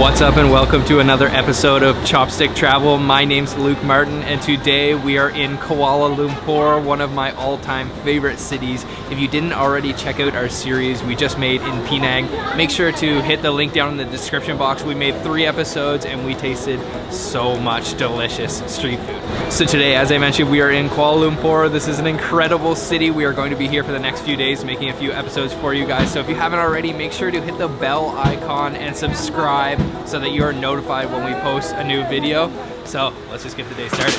What's up and welcome to another episode of Chopstick Travel. My name's Luke Martin and today we are in Kuala Lumpur, one of my all-time favorite cities. If you didn't already check out our series we just made in Penang, make sure to hit the link down in the description box. We made 3 episodes and we tasted so much delicious street food. So today, as I mentioned, we are in Kuala Lumpur. This is an incredible city. We are going to be here for the next few days making a few episodes for you guys. So if you haven't already, make sure to hit the bell icon and subscribe so that you are notified when we post a new video. So let's just get the day started.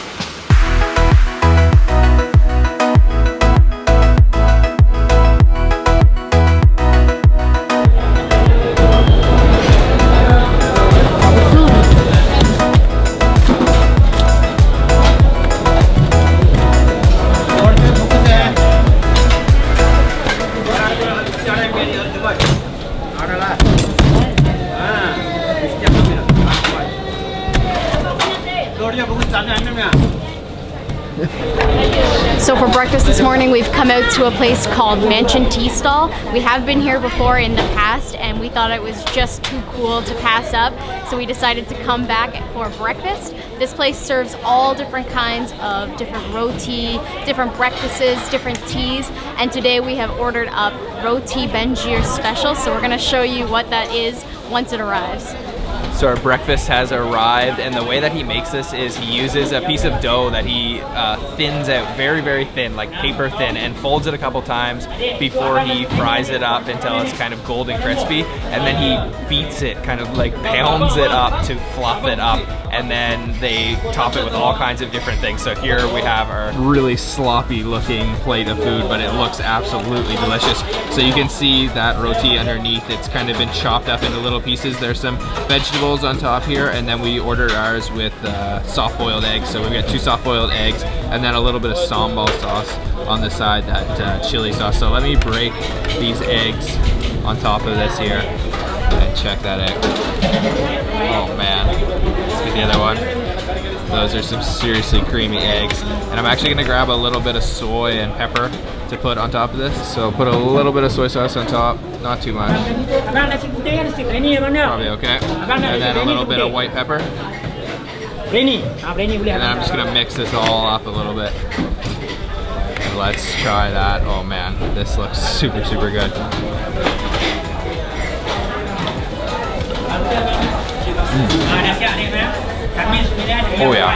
So for breakfast this morning, we've come out to a place called Mansion Tea Stall. We have been here before in the past and we thought it was just too cool to pass up. So we decided to come back for breakfast. This place serves all different kinds of different roti, different breakfasts, different teas. And today we have ordered up Roti Bangir Special. So we're gonna show you what that is once it arrives. So our breakfast has arrived, and the way that he makes this is he uses a piece of dough that he thins out very, very thin, like paper thin, and folds it a couple times before he fries it up until it's kind of golden crispy, and then he beats it, kind of like pounds it up to fluff it up, and then they top it with all kinds of different things. So here we have our really sloppy looking plate of food, but it looks absolutely delicious. So you can see that roti underneath, it's kind of been chopped up into little pieces. There's some vegetables on top here, and then we ordered ours with soft-boiled eggs. So we've got 2 soft-boiled eggs and then a little bit of sambal sauce on the side, that chili sauce. So let me break these eggs on top of this here and check that egg. Oh man, let's get the other one. Those are some seriously creamy eggs. And I'm actually gonna grab a little bit of soy and pepper to put on top of this. So put a little bit of soy sauce on top, not too much. Probably okay. And then a little bit of white pepper. And then I'm just gonna mix this all up a little bit. And let's try that. Oh man, this looks super, super good. Oh yeah,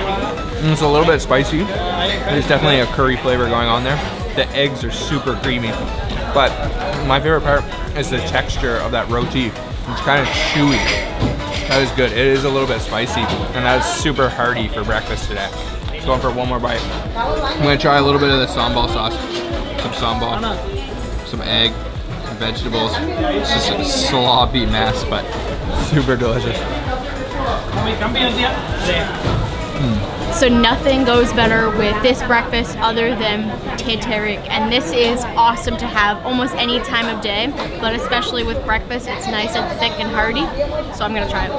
it's a little bit spicy. There's definitely a curry flavor going on there. The eggs are super creamy, but my favorite part is the texture of that roti. It's kind of chewy. That is good. It is a little bit spicy, and that is super hearty for breakfast today. Just going for one more bite. I'm gonna try a little bit of the sambal sauce. Some sambal, some egg, some vegetables. It's just a sloppy mess, but super delicious. So nothing goes better with this breakfast other than Teh Tarik, and this is awesome to have almost any time of day, but especially with breakfast, it's nice and thick and hearty. So I'm gonna try it.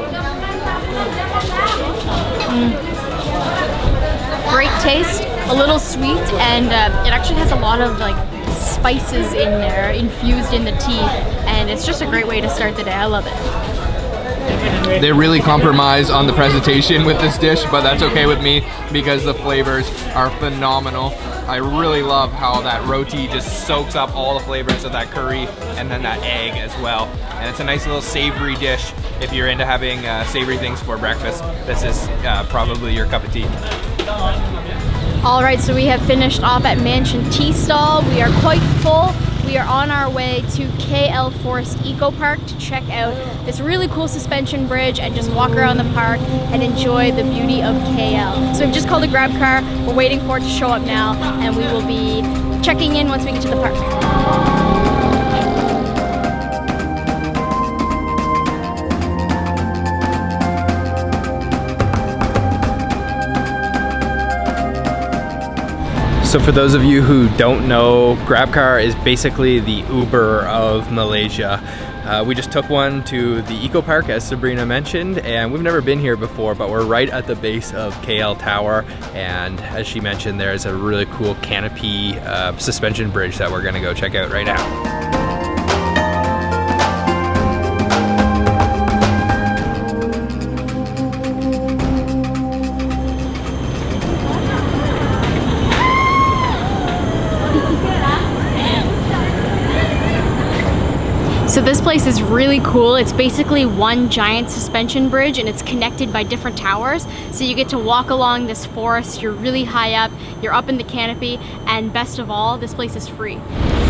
Great taste, a little sweet, and it actually has a lot of like spices in there infused in the tea, and it's just a great way to start the day. I love it. They really compromise on the presentation with this dish, but that's okay with me because the flavors are phenomenal. I really love how that roti just soaks up all the flavors of that curry and then that egg as well. And it's a nice little savory dish if you're into having savory things for breakfast. This is probably your cup of tea. All right, so we have finished off at Mansion Tea Stall. We are quite full. We are on our way to KL Forest Eco Park to check out this really cool suspension bridge and just walk around the park and enjoy the beauty of KL. So we've just called a grab car. We're waiting for it to show up now, and we will be checking in once we get to the park. So for those of you who don't know, GrabCar is basically the Uber of Malaysia. We just took one to the Eco Park, as Sabrina mentioned, and we've never been here before, but we're right at the base of KL Tower, and as she mentioned, there's a really cool canopy suspension bridge that we're gonna go check out right now. So this place is really cool. It's basically one giant suspension bridge and it's connected by different towers. So you get to walk along this forest, you're really high up, you're up in the canopy, and best of all, this place is free.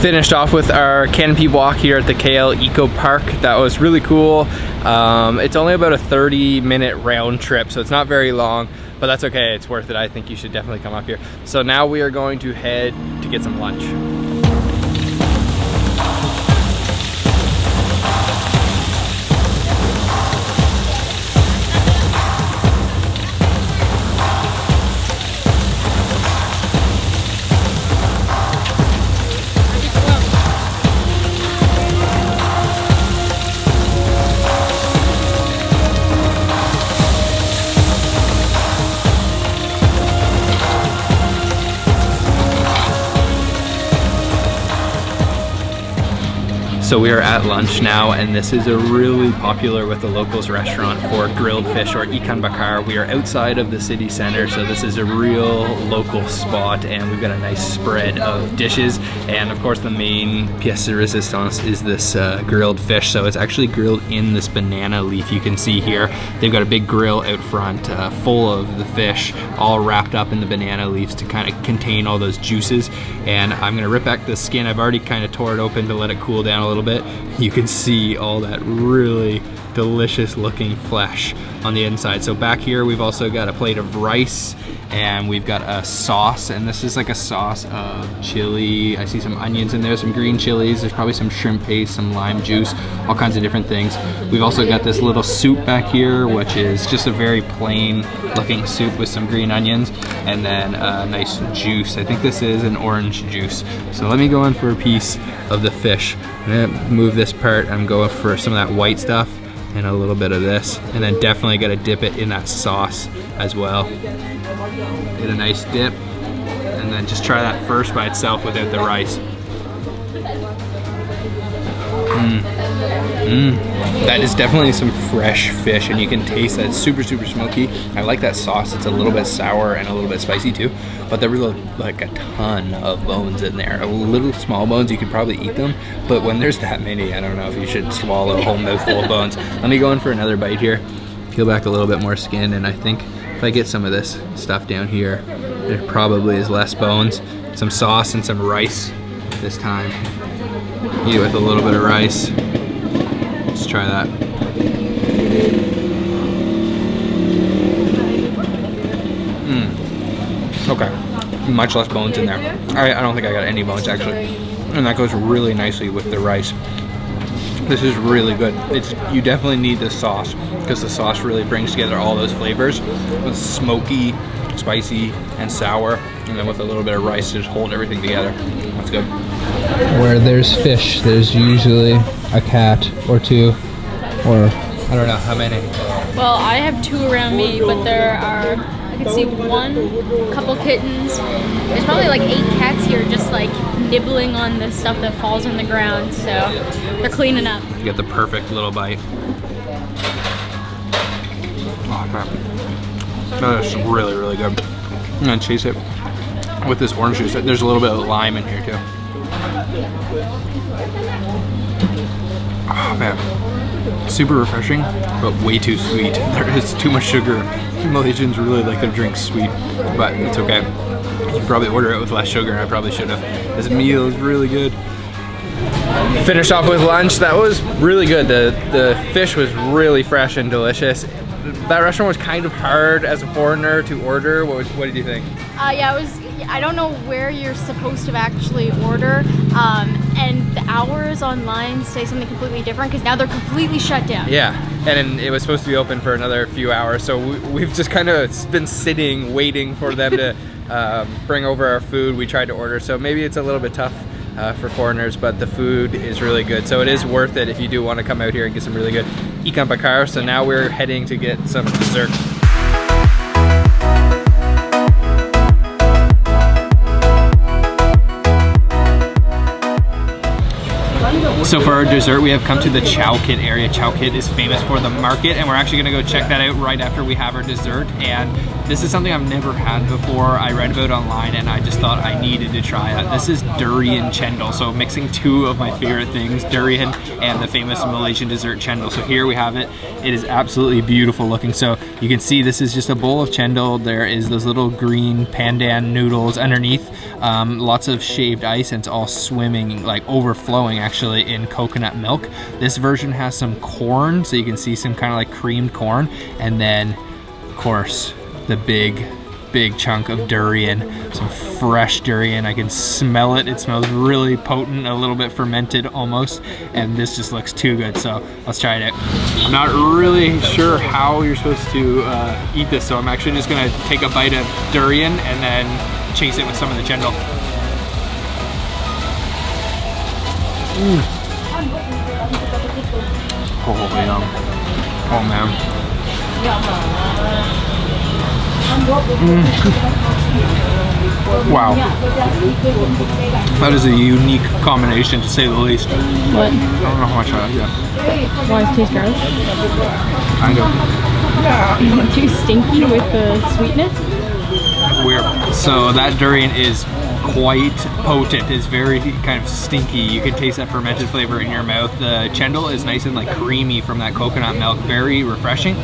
Finished off with our canopy walk here at the KL Eco Park. That was really cool. It's only about a 30-minute round trip, so it's not very long, but that's okay, it's worth it. I think you should definitely come up here. So now we are going to head to get some lunch. So we are at lunch now, and this is a really popular with the locals restaurant for grilled fish, or Ikan Bakar. We are outside of the city center, so this is a real local spot, and we've got a nice spread of dishes. And of course the main pièce de résistance is this grilled fish. So it's actually grilled in this banana leaf you can see here. They've got a big grill out front full of the fish, all wrapped up in the banana leaves to kind of contain all those juices. And I'm gonna rip back the skin. I've already kind of tore it open to let it cool down a little bit. You can see all that really delicious looking flesh on the inside. So back here we've also got a plate of rice, and we've got a sauce, and this is like a sauce of chili. I see some onions in there, some green chilies, there's probably some shrimp paste, some lime juice, all kinds of different things. We've also got this little soup back here, which is just a very plain looking soup with some green onions, and then a nice juice. I think this is an orange juice. So let me go in for a piece of the fish. I'm gonna move this part. I'm going for some of that white stuff and a little bit of this, and then definitely gotta dip it in that sauce as well. Get a nice dip, and then just try that first by itself without the rice. That is definitely some fresh fish, and you can taste that it's super smoky. I like that sauce. It's a little bit sour and a little bit spicy too, but there were like a ton of bones in there. Little small bones, you could probably eat them, but when there's that many, I don't know if you should swallow a whole mouthful of bones. Let me go in for another bite here. Peel back a little bit more skin, and I think if I get some of this stuff down here, there probably is less bones. Some sauce and some rice this time. Eat it with a little bit of rice. Let's try that. Okay, much less bones in there. I don't think I got any bones actually. And that goes really nicely with the rice. This is really good. You definitely need this sauce, because the sauce really brings together all those flavors. It's smoky, spicy, and sour, and then with a little bit of rice to just hold everything together. That's good. Where there's fish, there's usually a cat or two, or I don't know how many. Well, I have two around me, but there are, I can see one, couple kittens. There's probably like 8 cats here just like nibbling on the stuff that falls on the ground, so they're cleaning up. You get the perfect little bite. Oh man, that is really good. I'm gonna chase it with this orange juice. There's a little bit of lime in here too. Oh man, super refreshing, but way too sweet. There is too much sugar. Malaysians really like their drinks sweet, but it's okay. You can probably order it with less sugar. I probably should have. This meal is really good. Finished off with lunch. That was really good. The fish was really fresh and delicious. That restaurant was kind of hard as a foreigner to order. What did you think? Yeah, it was. I don't know where you're supposed to actually order, and the hours online say something completely different because now they're completely shut down. Yeah, and it was supposed to be open for another few hours, so we've just kind of been sitting waiting for them to bring over our food. We tried to order, so maybe it's a little bit tough for foreigners, but the food is really good, so it is worth it if you do want to come out here and get some really good Ikan Bakar. So now we're heading to get some dessert. So for our dessert, we have come to the Chow Kit area. Chow Kit is famous for the market, and we're actually gonna go check that out right after we have our dessert. And this is something I've never had before. I read about online and I just thought I needed to try it. This is Durian cendol, so mixing two of my favorite things, Durian and the famous Malaysian dessert cendol. So here we have it. It is absolutely beautiful looking. So you can see this is just a bowl of cendol. There is those little green pandan noodles underneath, lots of shaved ice, and it's all swimming, like overflowing actually, in coconut milk. This version has some corn, so you can see some kind of like creamed corn, and then of course the big chunk of durian, some fresh durian. I can smell it. It smells really potent, a little bit fermented almost, and this just looks too good. So let's try it out. I'm not really sure how you're supposed to eat this, so I'm actually just gonna take a bite of durian and then chase it with some of the cendol. Oh, yum. Oh man. Wow. That is a unique combination, to say the least. What? I don't know how much I like that. Why does it taste gross? Kind of. Too stinky with the sweetness? Weird. So that durian is quite potent. It's very kind of stinky. You can taste that fermented flavor in your mouth. The cendol is nice and like creamy from that coconut milk. Very refreshing.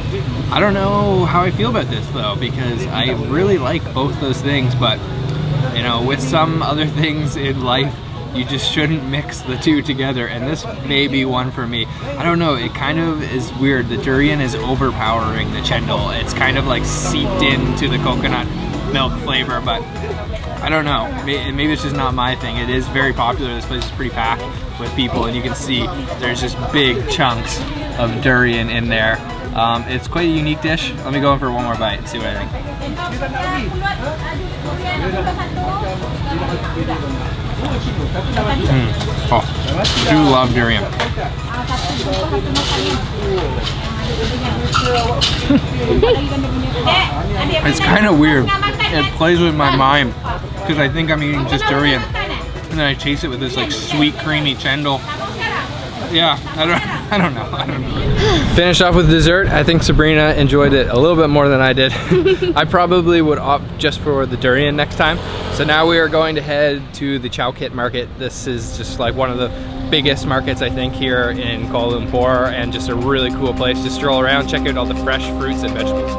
I don't know how I feel about this though, because I really like both those things, but you know, with some other things in life, you just shouldn't mix the two together, and this may be one for me. I don't know, it kind of is weird. The durian is overpowering the cendol. It's kind of like seeped into the coconut milk flavor, but I don't know, maybe it's just not my thing. It is very popular. This place is pretty packed with people, and you can see there's just big chunks of durian in there. It's quite a unique dish. Let me go in for one more bite and see what I think. Oh, I do love durian. It's kind of weird. It plays with my mind because I think I'm eating just durian, and then I chase it with this like sweet, creamy cendol. Yeah, I don't know. Finished off with dessert. I think Sabrina enjoyed it a little bit more than I did. I probably would opt just for the durian next time. So now we are going to head to the Chow Kit Market. This is just like one of the biggest markets I think here in Kuala Lumpur, and just a really cool place to stroll around, check out all the fresh fruits and vegetables.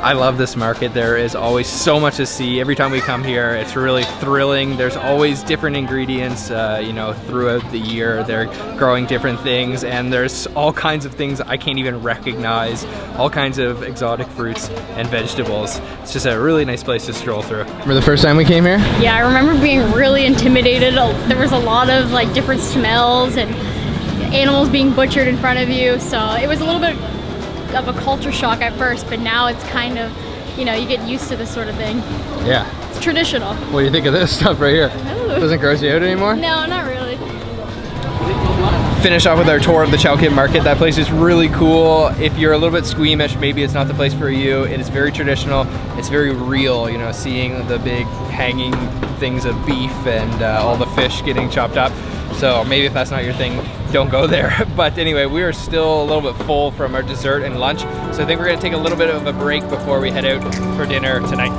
I love this market. There is always so much to see. Every time we come here, it's really thrilling. There's always different ingredients, you know, throughout the year. They're growing different things, and there's all kinds of things I can't even recognize, all kinds of exotic fruits and vegetables. It's just a really nice place to stroll through. Remember the first time we came here? Yeah, I remember being really intimidated. There was a lot of like different smells and animals being butchered in front of you, so it was a little bit of a culture shock at first, but now it's kind of, you know, you get used to this sort of thing. Yeah. It's traditional. What do you think of this stuff right here? Ooh. Doesn't gross you out anymore? No, not really. Finish off with our tour of the Chow Kit Market. That place is really cool. If you're a little bit squeamish, maybe it's not the place for you. It is very traditional. It's very real, you know, seeing the big hanging things of beef and all the fish getting chopped up. So maybe if that's not your thing, don't go there. But anyway, we are still a little bit full from our dessert and lunch. So I think we're gonna take a little bit of a break before we head out for dinner tonight.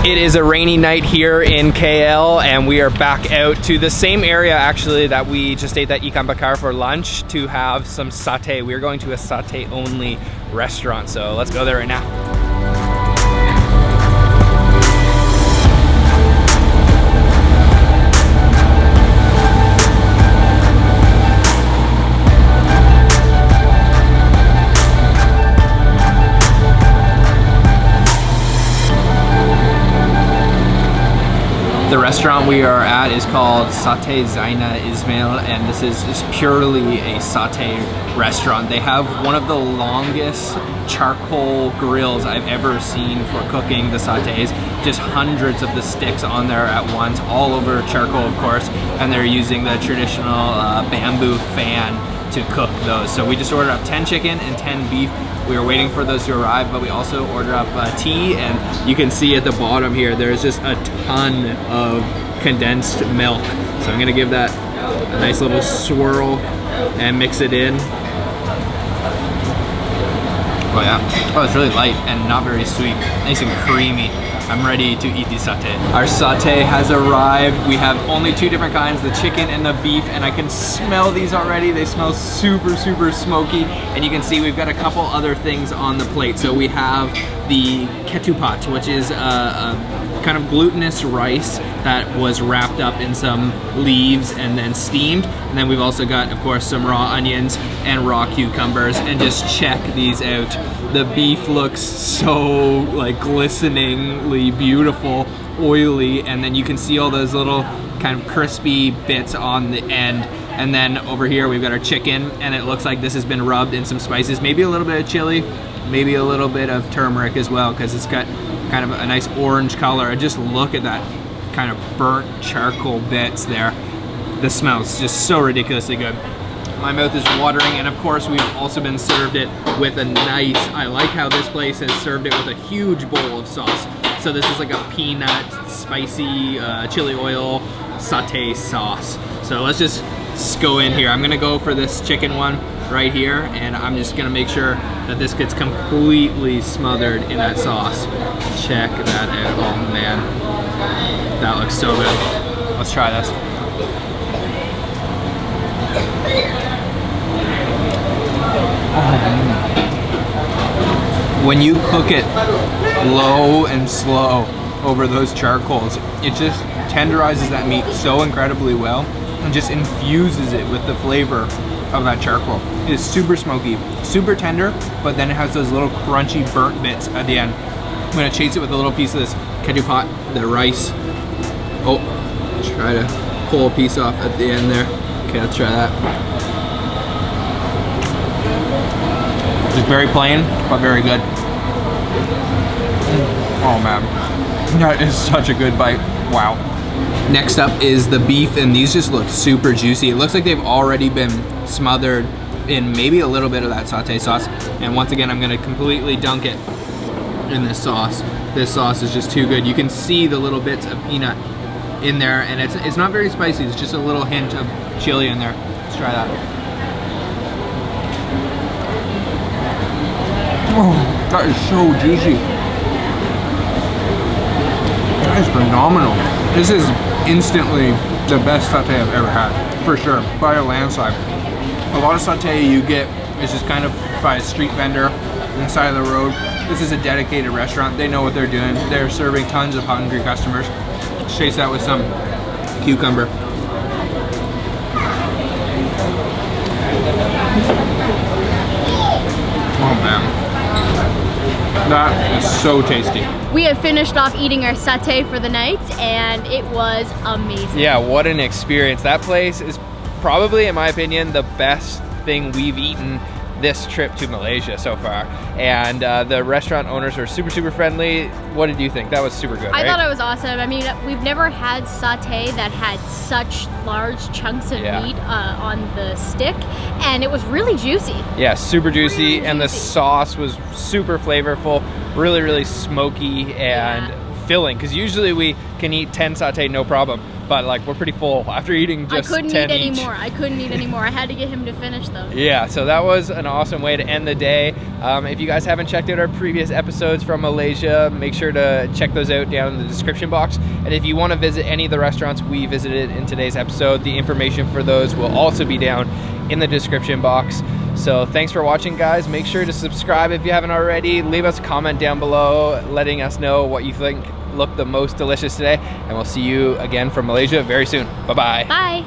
It is a rainy night here in KL, and we are back out to the same area actually that we just ate that Ikan Bakar for lunch to have some satay. We're going to a satay only restaurant, so let's go there right now. The restaurant we are at is called Satay Dinner Ismail, and this is purely a satay restaurant. They have one of the longest charcoal grills I've ever seen for cooking the satays. Just hundreds of the sticks on there at once, all over charcoal, of course, and they're using the traditional bamboo fan to cook those. So we just ordered up 10 chicken and 10 beef. We were waiting for those to arrive, but we also ordered up tea, and you can see at the bottom here, there's just a ton of condensed milk. So I'm gonna give that a nice little swirl and mix it in. Oh yeah, oh, it's really light and not very sweet, nice and creamy. I'm ready to eat the satay. Our satay has arrived. We have only two different kinds, the chicken and the beef, and I can smell these already. They smell super, super smoky. And you can see we've got a couple other things on the plate. So we have the ketupat, which is a kind of glutinous rice that was wrapped up in some leaves and then steamed. And then we've also got, of course, some raw onions and raw cucumbers. And just check these out. The beef looks so like glisteningly beautiful, oily, and then you can see all those little kind of crispy bits on the end. And then over here we've got our chicken, and it looks like this has been rubbed in some spices, maybe a little bit of chili, maybe a little bit of turmeric as well, because it's got kind of a nice orange color. And just look at that kind of burnt charcoal bits there. The smell's just so ridiculously good. My mouth is watering, and of course we've also been served it with a nice, I like how this place has served it with a huge bowl of sauce. So this is like a peanut, spicy, chili oil, satay sauce. So let's just go in here. I'm gonna go for this chicken one right here, and I'm just gonna make sure that this gets completely smothered in that sauce. Check that out, oh man. That looks so good. Let's try this. When you cook it low and slow over those charcoals, it just tenderizes that meat so incredibly well and just infuses it with the flavor of that charcoal. It is super smoky, super tender, but then it has those little crunchy burnt bits at the end. I'm gonna chase it with a little piece of this ketupat, the rice. Oh, try to pull a piece off at the end there. Okay, let's try that. Just very plain, but very good. Oh man, that is such a good bite. Wow. Next up is the beef, and these just look super juicy. It looks like they've already been smothered in maybe a little bit of that satay sauce. And once again, I'm gonna completely dunk it in this sauce. This sauce is just too good. You can see the little bits of peanut in there, and it's not very spicy. It's just a little hint of chili in there. Let's try that. Oh, that is so juicy. That is phenomenal. This is instantly the best satay I've ever had, for sure, by a landslide. A lot of satay you get is just kind of by a street vendor on the side of the road. This is a dedicated restaurant. They know what they're doing. They're serving tons of hungry customers. Chase that with some cucumber. Oh man. That is so tasty. We have finished off eating our satay for the night, and it was amazing. Yeah, what an experience. That place is probably, in my opinion, the best thing we've eaten this trip to Malaysia so far. And the restaurant owners are super, super friendly. What did you think? That was super good, right? I thought it was awesome. I mean, we've never had satay that had such large chunks of meat on the stick, and it was really juicy. Yeah, super juicy, really and the sauce was super flavorful, really, really smoky and filling, because usually we can eat 10 satay no problem, but like we're pretty full after eating just 10 each. I couldn't eat any more. I had to get him to finish them. Yeah, so that was an awesome way to end the day. If you guys haven't checked out our previous episodes from Malaysia, make sure to check those out down in the description box. And if you want to visit any of the restaurants we visited in today's episode, the information for those will also be down in the description box. So thanks for watching, guys. Make sure to subscribe if you haven't already. Leave us a comment down below letting us know what you think looked the most delicious today, and we'll see you again from Malaysia very soon. Bye-bye. Bye.